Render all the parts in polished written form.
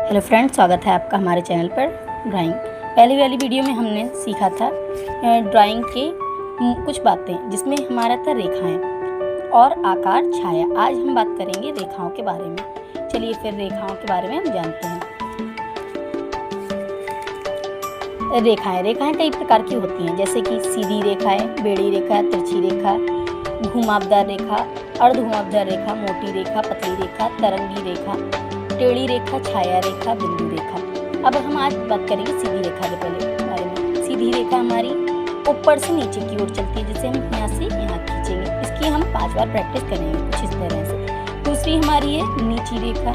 Hello friends, स्वागत है आपका हमारे चैनल पर ड्राइंग। पहली वाली वीडियो में हमने सीखा था ड्राइंग के कुछ बातें, जिसमें हमारा था रेखाएं और आकार, छाया। आज हम बात करेंगे रेखाओं के बारे में। चलिए फिर रेखाओं के बारे में हम जानते हैं। रेखाएं कई प्रकार की होती हैं, जैसे कि सीधी रेखाएं, बेड़ी रेखा, तिरछी रेखा, घुमावदार रेखा, अर्ध घुमावदार रेखा, मोटी रेखा, पतली रेखा, तरंगी रेखा, टेढ़ी रेखा, छाया रेखा, बिंदु रेखा। अब हम आज बात करेंगे सीधी रेखा के बारे में। सीधी रेखा हमारी ऊपर से नीचे की ओर चलती है, जैसे हम यहाँ से यहाँ खींचेंगे। इसकी हम 5 बार प्रैक्टिस करेंगे कुछ इस तरह से। दूसरी हमारी है नीची रेखा,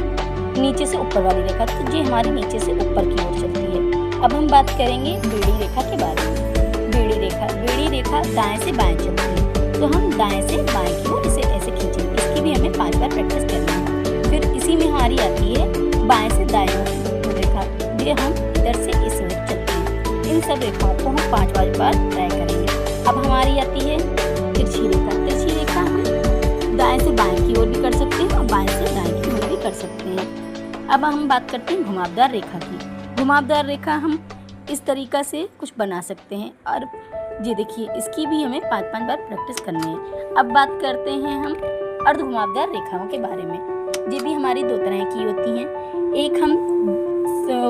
नीचे से ऊपर वाली रेखा, तो ये हमारी नीचे से ऊपर की ओर चलती है। अब हम बात करेंगे बेड़ी रेखा के बारे में। बेड़ी रेखा दाएं से बाएं चलती है, तो हम दाएं से बाएं की ओर इसे ऐसे खींचेंगे। इसकी भी हमें 5 बार प्रैक्टिस करनी है। फिर इसी में हमारी आती है बाएं से दाएं रेखा, ये हम इधर से इस ओर चलते हैं। इन सब रेखाओं को हम 5 बार ट्राई करेंगे। अब हमारी आती है तिरछी रेखा हम दाएं से बाएं की ओर भी कर सकते हैं और बाएं से दाएं की ओर भी कर सकते हैं। अब हम बात करते हैं घुमावदार रेखा की। घुमावदार रेखा हम इस तरीक़ा से कुछ बना सकते हैं, और ये देखिए इसकी भी हमें 5 बार प्रैक्टिस करनी है। अब बात करते हैं हम अर्ध घुमावदार रेखाओं के बारे में। ये भी हमारी 2 तरह की होती हैं। एक हम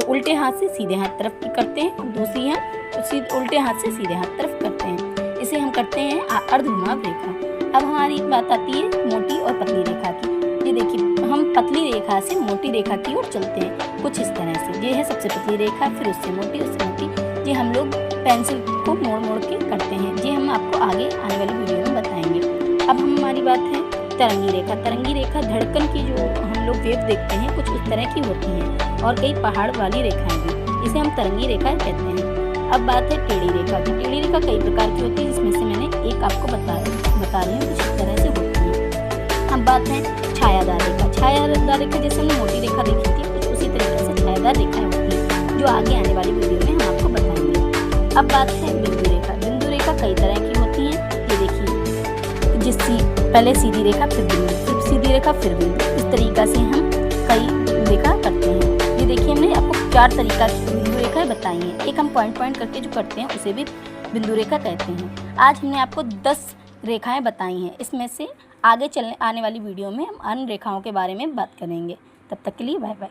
उल्टे हाथ से सीधे हाथ तरफ की करते हैं, दूसरी हम उल्टे हाथ से सीधे हाथ तरफ करते हैं। इसे हम करते हैं अर्ध घुमाव रेखा। अब हमारी बात आती है मोटी और पतली रेखा की। ये देखिए हम पतली रेखा से मोटी रेखा की ओर चलते हैं कुछ इस तरह से। ये है सबसे पतली रेखा, फिर उससे मोटी। ये हम लोग पेंसिल को मोड़ के करते हैं। ये हम आपको आगे आने वाली वीडियो में बताएंगे। अब हमारी बात है तरंगी रेखा धड़कन की जो हम लोग वेव देखते हैं कुछ उस तरह की होती हैं, और कई पहाड़ वाली रेखाएं भी, इसे हम तरंगी रेखा कहते हैं। अब बात है टेढ़ी रेखा की। टेढ़ी रेखा कई प्रकार की होती है, जिसमें से मैंने एक आपको बता रही हूँ कुछ इस तरह से होती है। अब बात है छायादार रेखा जैसे हमने मोटी रेखा देखी थी, कुछ उसी तरीके से छायादार रेखाएं होती है, जो आगे आने वाली वीडियो में हम आपको बताएंगे। अब बात है बिंदु रेखा कई तरह की होती है। ये देखिए जिसकी पहले सीधी रेखा, फिर बिंदु, फिर सीधी रेखा, फिर बिंदु, इस तरीका से हम कई रेखा करते हैं। ये देखिए हमने आपको 4 तरीका की बिंदु रेखाएं बताई हैं। एक हम पॉइंट करके जो करते हैं उसे भी बिंदु रेखा कहते हैं। आज हमने आपको 10 रेखाएं बताई हैं। इसमें से आगे आने वाली वीडियो में हम अन्य रेखाओं के बारे में बात करेंगे। तब तक के लिए बाय बाय।